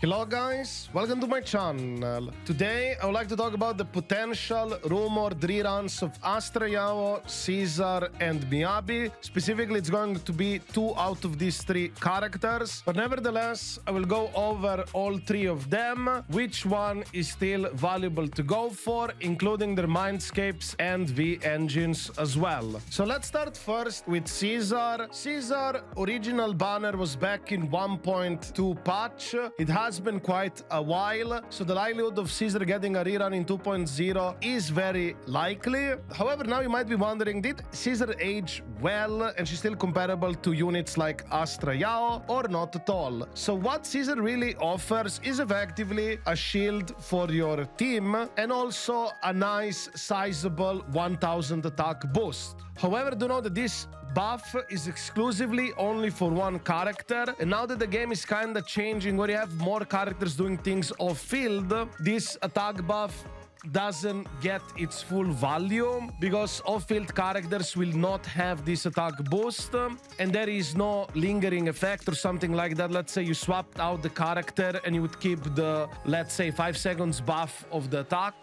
Hello guys, welcome to my channel. Today I would like to talk about the potential rumored reruns of Astra Yao, Caesar and Miyabi. Specifically it's going to be 2 out of these 3 characters, but nevertheless I will go over all 3 of them, which one is still valuable to go for, including their mindscapes and V-engines as well. So let's start first with Caesar. Caesar original banner was back in 1.2 patch. It has been quite a while, so the likelihood of Caesar getting a rerun in 2.0 is very likely. However, now you might be wondering, did Caesar age well and she's still comparable to units like Astra Yao or not at all? So what Caesar really offers is effectively a shield for your team and also a nice sizable 1000 attack boost. However, do know that this buff is exclusively only for one character, and now that the game is kinda changing where you have more characters doing things off field, this attack buff doesn't get its full value because off-field characters will not have this attack boost, and there is no lingering effect or something like that. Let's say you swapped out the character and you would keep the, let's say, 5 seconds buff of the attack,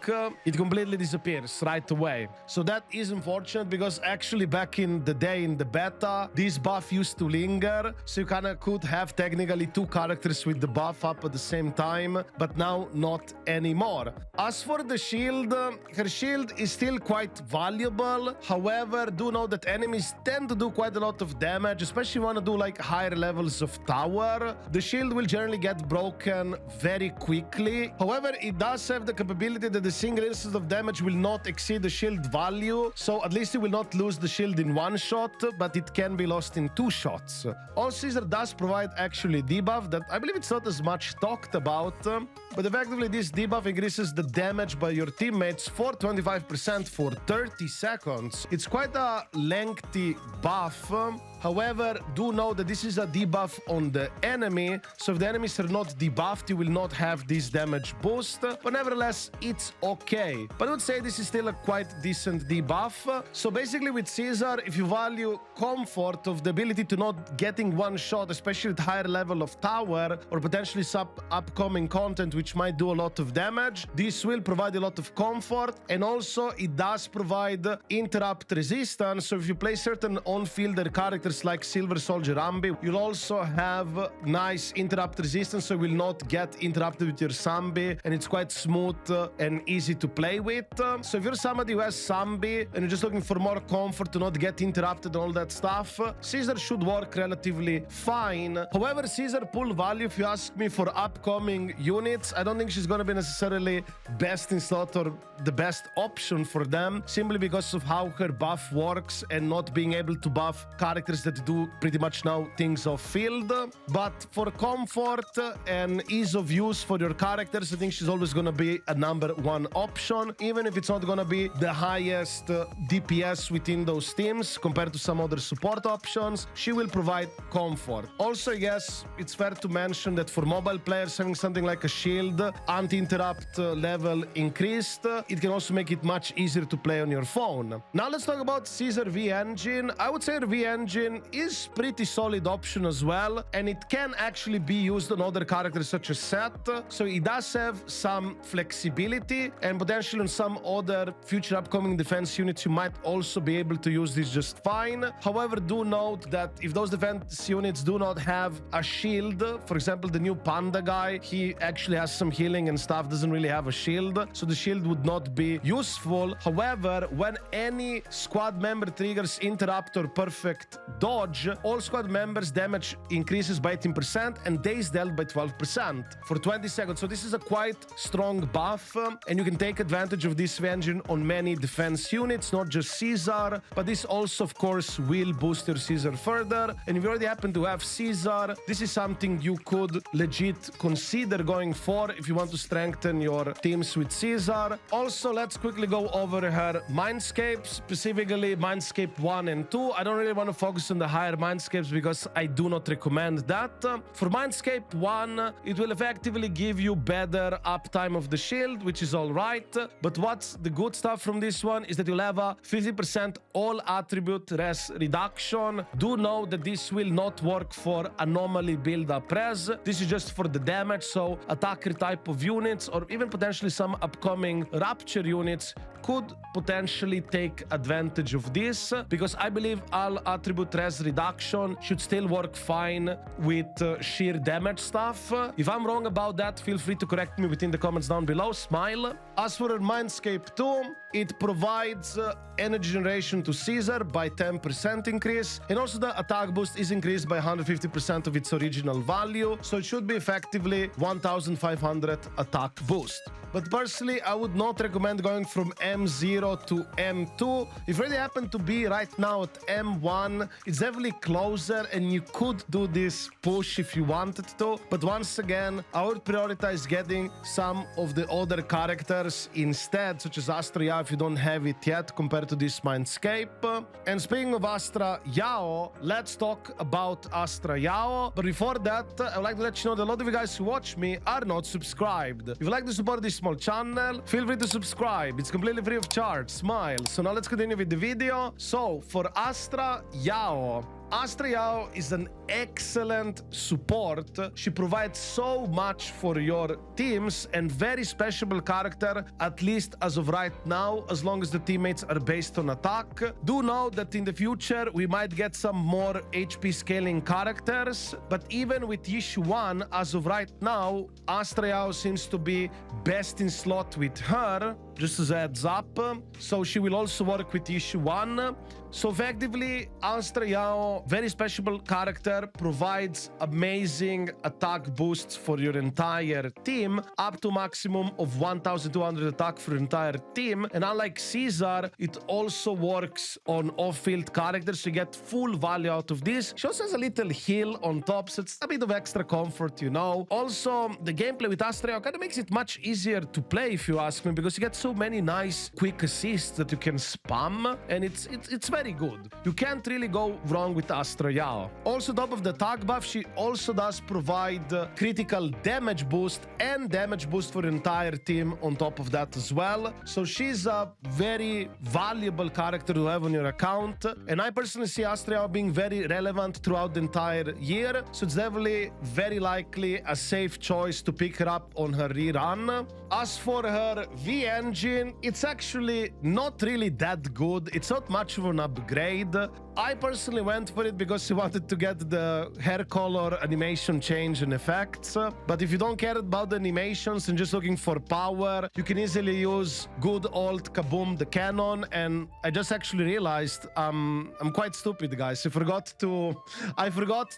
it completely disappears right away. So that is unfortunate because actually back in the day in the beta, this buff used to linger, so you kinda could have technically 2 characters with the buff up at the same time, but now not anymore. As for the shield, her shield is still quite valuable. However, do know that enemies tend to do quite a lot of damage, especially if you want to do like higher levels of tower. The shield will generally get broken very quickly. However, it does have the capability that the single instance of damage will not exceed the shield value, so at least you will not lose the shield in 1 shot, but it can be lost in 2 shots. Also, Caesar does provide actually debuff that I believe it's not as much talked about, but effectively this debuff increases the damage by your teammates for 25% for 30 seconds. It's quite a lengthy buff. However, do know that this is a debuff on the enemy, so if the enemies are not debuffed, you will not have this damage boost, but nevertheless, it's okay. But I would say this is still a quite decent debuff. So basically with Caesar, if you value comfort of the ability to not getting 1 shot, especially at higher level of tower, or potentially some upcoming content which might do a lot of damage, this will provide a lot of comfort, and also it does provide interrupt resistance, so if you play certain on-fielder characters like Silver Soldier Ambi, you'll also have nice interrupt resistance, so you will not get interrupted with your Sambi, and it's quite smooth and easy to play with. So if you're somebody who has Sambi and you're just looking for more comfort to not get interrupted and all that stuff, Caesar should work relatively fine. However, Caesar pull value, if you ask me, for upcoming units, I don't think she's gonna be necessarily best in slot or the best option for them, simply because of how her buff works and not being able to buff characters that do pretty much now things off field. But for comfort and ease of use for your characters, I think she's always gonna be a #1 option, even if it's not gonna be the highest DPS within those teams compared to some other support options. She will provide comfort. Also, I guess it's fair to mention that for mobile players, having something like a shield, anti-interrupt level increased, it can also make it much easier to play on your phone. Now let's talk about Caesar V-engine. I would say her V-engine is pretty solid option as well, and it can actually be used on other characters such as Seth, so it does have some flexibility, and potentially on some other future upcoming defense units you might also be able to use this just fine. However, do note that if those defense units do not have a shield, for example the new Panda guy, he actually has some healing and stuff, doesn't really have a shield, so the shield would not be useful. However, when any squad member triggers interrupt or perfect dodge, all squad members damage increases by 18% and days dealt by 12% for 20 seconds. So this is a quite strong buff, and you can take advantage of this engine on many defense units, not just Caesar, but this also of course will boost your Caesar further. And if you already happen to have Caesar, this is something you could legit consider going for if you want to strengthen your teams with Caesar. Also, let's quickly go over her mindscape, specifically mindscape 1 and 2. I don't really want to focus focus on the higher Mindscapes because I do not recommend that. For Mindscape 1, it will effectively give you better uptime of the shield, which is alright. But what's the good stuff from this one is that you'll have a 50% all attribute res reduction. Do know that this will not work for anomaly build-up res. This is just for the damage, so attacker type of units or even potentially some upcoming rapture units could potentially take advantage of this, because I believe all attribute res reduction should still work fine with sheer damage stuff. If I'm wrong about that, feel free to correct me within the comments down below. Smile. As for Mindscape 2, it provides energy generation to Caesar by 10% increase, and also the attack boost is increased by 150% of its original value, so it should be effectively 1500 attack boost. But personally, I would not recommend going from M0 to M2. If you already happen to be right now at M1, it's definitely closer and you could do this push if you wanted to. But once again, I would prioritize getting some of the other characters instead, such as Astra Yao if you don't have it yet, compared to this Mindscape. And speaking of Astra Yao, let's talk about Astra Yao. But before that, I would like to let you know that a lot of you guys who watch me are not subscribed. If you'd like to support this small channel, feel free to subscribe. It's completely free of charge. Smile. So now let's continue with the video. So for Astra Yao, Astra Yao is an excellent support. She provides so much for your teams and very special character, at least as of right now, as long as the teammates are based on attack. Do know that in the future we might get some more HP scaling characters, but even with issue 1, as of right now, Astra Yao seems to be best in slot with her, just as a heads up. So she will also work with issue 1. So effectively, Astra Yao, very special character, provides amazing attack boosts for your entire team, up to maximum of 1200 attack for your entire team. And unlike Caesar, it also works on off-field characters, so you get full value out of this. She also has a little heal on top, so it's a bit of extra comfort, you know. Also, the gameplay with Astra Yao kind of makes it much easier to play, if you ask me, because you get so many nice quick assists that you can spam, and it's very good. You can't really go wrong with Astra Yao. Also, top of the attack buff, she also does provide critical damage boost and damage boost for the entire team on top of that as well. So she's a very valuable character to have on your account, and I personally see Astra Yao being very relevant throughout the entire year, so it's definitely very likely a safe choice to pick her up on her rerun. As for her V engine, it's actually not really that good. It's not much of an upgrade. I personally went for it because I wanted to get the hair color animation change and effects. But if you don't care about the animations and just looking for power, you can easily use good old Kaboom the cannon. And I just actually realized I'm quite stupid, guys. I forgot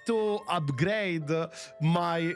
to upgrade my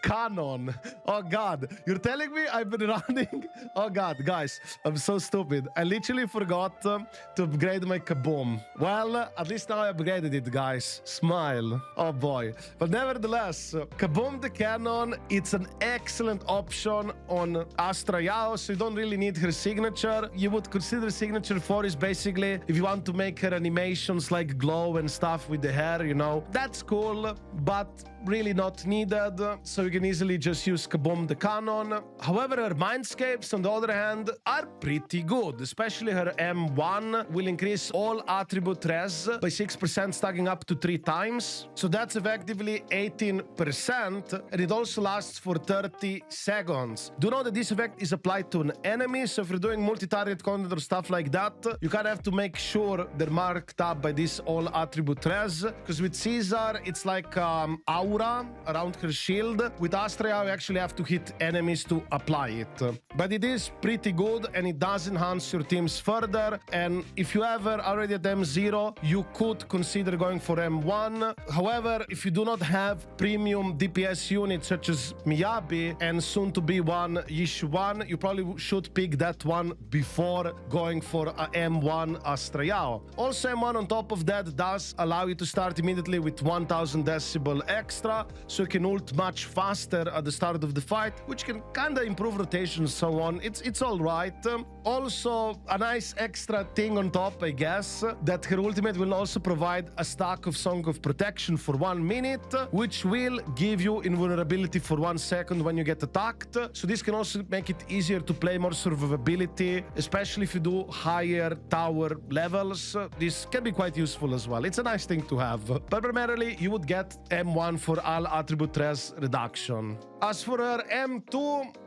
cannon. Oh god, you're telling me I've been running? Oh god, guys, I'm so stupid. I literally forgot to upgrade my Kaboom. Well, at least now I upgraded it, guys. Smile. Oh boy. But nevertheless, Kaboom the cannon, it's an excellent option on Astra Yao, so you don't really need her signature. You would consider signature 4 is basically if you want to make her animations like glow and stuff with the hair, you know. That's cool, but really not needed, so you can easily just use Kaboom the cannon. However, her Mindscapes, on the other hand, are pretty good. Especially her M1 will increase all attribute res by 6%, stacking up to 3 times. So that's effectively 18%, and it also lasts for 30 seconds. Do know that this effect is applied to an enemy, so if you're doing multi-target content or stuff like that, you kind of have to make sure they're marked up by this all attribute res, because with Caesar, it's like aura around her shield. With Astra Yao, you actually have to hit enemies to apply it. But it is pretty good, and it does enhance your teams further. And if you ever already at M0, you could consider going for M1. However, if you do not have premium DPS units such as Miyabi and soon to be one issue 1, you probably should pick that one before going for a M1 Astra Yao. Also, M1 on top of that does allow you to start immediately with 1000 decibel extra, so you can ult much faster at the start of the fight, which can kind of improve rotation and so on. It's all right. Also, a nice extra thing on top, I guess, that her ultimate will will also provide a stack of Song of Protection for 1 minute, which will give you invulnerability for 1 second when you get attacked. So this can also make it easier to play more survivability, especially if you do higher tower levels. This can be quite useful as well. It's a nice thing to have. But primarily, you would get M1 for all attribute res reduction. As for her M2,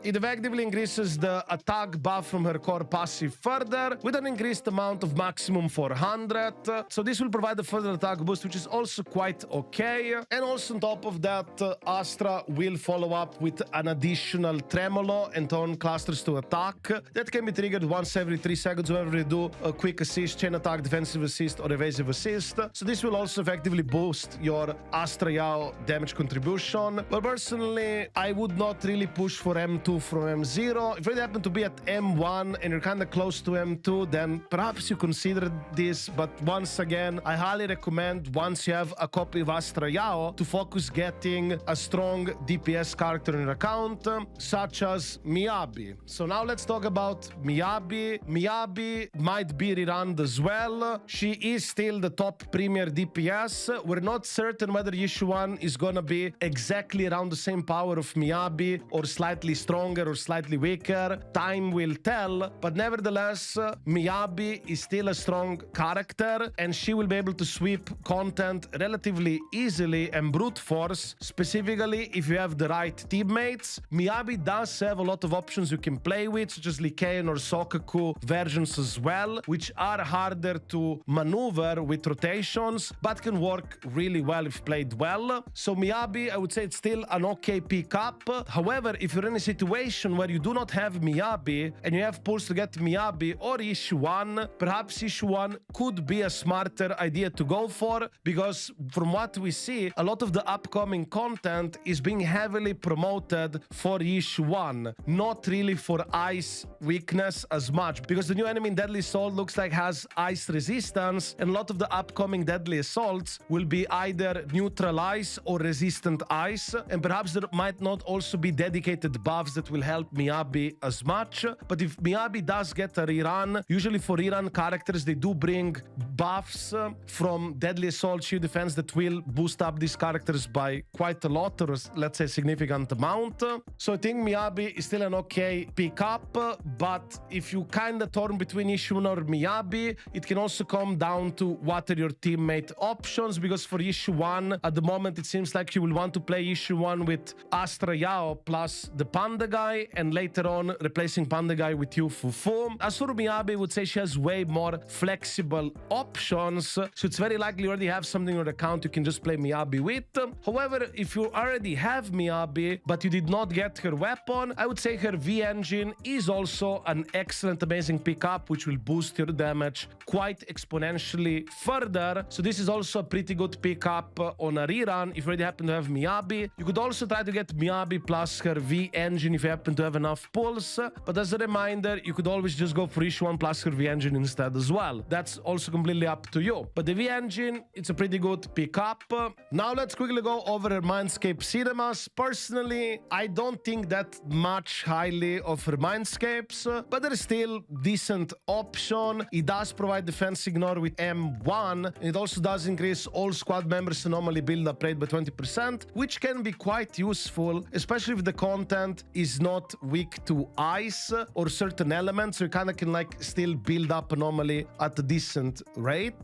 it effectively increases the attack buff from her core passive further with an increased amount of maximum 400. So this will provide a further attack boost, which is also quite okay. And also on top of that, Astra will follow up with an additional tremolo and turn clusters to attack. That can be triggered once every 3 seconds whenever you do a quick assist, chain attack, defensive assist, or evasive assist. So this will also effectively boost your Astra Yao damage contribution. But personally, I would not really push for M2 from M0. If you happen to be at M1 and you're kind of close to M2, then perhaps you consider this. But once again, I highly recommend, once you have a copy of Astra Yao, to focus getting a strong DPS character in your account, such as Miyabi. So now let's talk about Miyabi. Miyabi might be rerun as well. She is still the top premier DPS. We're not certain whether Issue 1 is gonna be exactly around the same power of Miyabi, or slightly stronger or slightly weaker. Time will tell, but nevertheless, Miyabi is still a strong character, and she will be able to sweep content relatively easily and brute force, specifically if you have the right teammates. Miyabi does have a lot of options you can play with, such as Lycaon or Sokaku versions as well, which are harder to maneuver with rotations, but can work really well if played well. So Miyabi, I would say it's still an okay pick up. However, if you're in a situation where you do not have Miyabi and you have pulls to get Miyabi or Issue 1, perhaps Issue 1 could be a smarter idea to go for, because from what we see, a lot of the upcoming content is being heavily promoted for Issue 1, not really for ice weakness as much, because the new enemy in Deadly Assault looks like has ice resistance, and a lot of the upcoming Deadly Assaults will be either neutral ice or resistant ice, and perhaps there might not also be dedicated buffs that will help Miyabi as much. But if Miyabi does get a rerun, usually for rerun characters, they do bring buffs from Deadly Assault, Shield Defense, that will boost up these characters by quite a lot, or let's say significant amount. So I think Miyabi is still an okay pick up, but if you kind of torn between Issue 1 or Miyabi, it can also come down to what are your teammate options, because for Issue 1, at the moment, it seems like you will want to play Issue 1 with Astra Yao plus the Panda guy, and later on replacing Panda guy with Yu Fufu. As for Miyabi, I would say she has way more flexible options, so it's very likely you already have something on your account you can just play Miyabi with. However, if you already have Miyabi but you did not get her weapon, I would say her V engine is also an excellent, amazing pickup, which will boost your damage quite exponentially further. So this is also a pretty good pickup on a rerun if you already happen to have Miyabi. You could also try to get Miyabi plus her V engine if you happen to have enough pulls, but as a reminder, you could always just go for Issue 1 plus her V engine instead as well. That's also completely up to you. But the V engine, it's a pretty good pickup. Now let's quickly go over her Mindscape cinemas. Personally, I don't think that much highly of her Mindscapes, but they're still decent option. It does provide defense ignore with M1, and it also does increase all squad members anomaly build up rate by 20%, which can be quite useful, especially if the content is not weak to ice or certain elements, so you kind of can like still build up anomaly at a decent rate.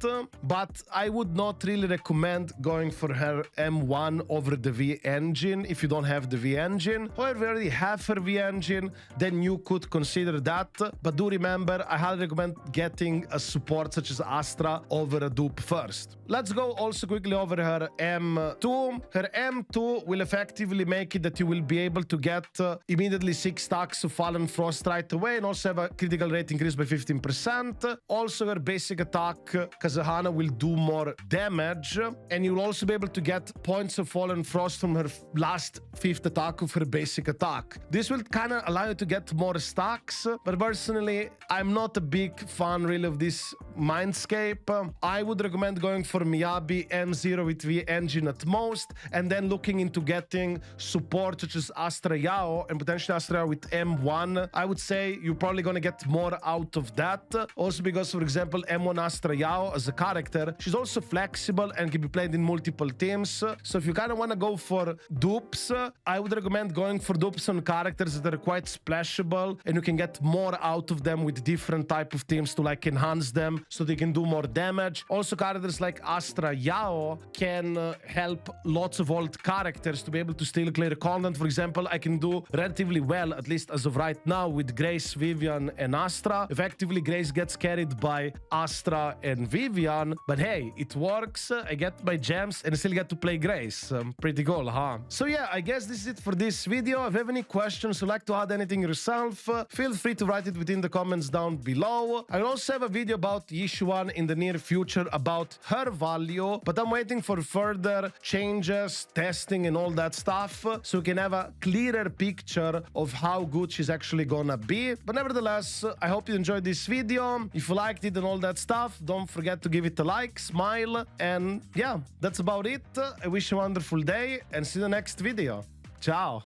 But I would not really recommend going for her M1 over the V engine if you don't have the V engine. However, if you already have her V engine, then you could consider that. But do remember, I highly recommend getting a support such as Astra over a dupe first. Let's go also quickly over her M2. Her M2 will effectively make it that you will be able to get immediately 6 stacks of Fallen Frost right away, and also have a critical rate increase by 15%. Also, her basic attack, Kazahana, will do more damage, and you'll also be able to get points of Fallen Frost from her last 5th attack of her basic attack. This will kind of allow you to get more stacks, but personally, I'm not a big fan really of this Mindscape. I would recommend going for Miyabi M0 with V engine at most, and then looking into getting support such as Astra Yao and potentially Astra Yao with M1. I would say you're probably going to get more out of that. Also because, for example, M1 Astra Yao as a a character. She's also flexible and can be played in multiple teams. So if you kind of want to go for dupes, I would recommend going for dupes on characters that are quite splashable and you can get more out of them with different type of teams to like enhance them so they can do more damage. Also, characters like Astra Yao can help lots of old characters to be able to still clear content. For example, I can do relatively well, at least as of right now, with Grace, Vivian, and Astra. Effectively, Grace gets carried by Astra and Vivian, but hey, it works. I get my gems and I still get to play Grace. Pretty cool, huh? So yeah, I guess this is it for this video. If you have any questions or like to add anything yourself, feel free to write it within the comments down below. I will also have a video about Yishuan in the near future about her value, but I'm waiting for further changes, testing, and all that stuff so we can have a clearer picture of how good she's actually gonna be. But nevertheless, I hope you enjoyed this video. If you liked it and all that stuff, don't forget to give it a like, smile, and yeah, that's about it. I wish you a wonderful day and see you in the next video. Ciao!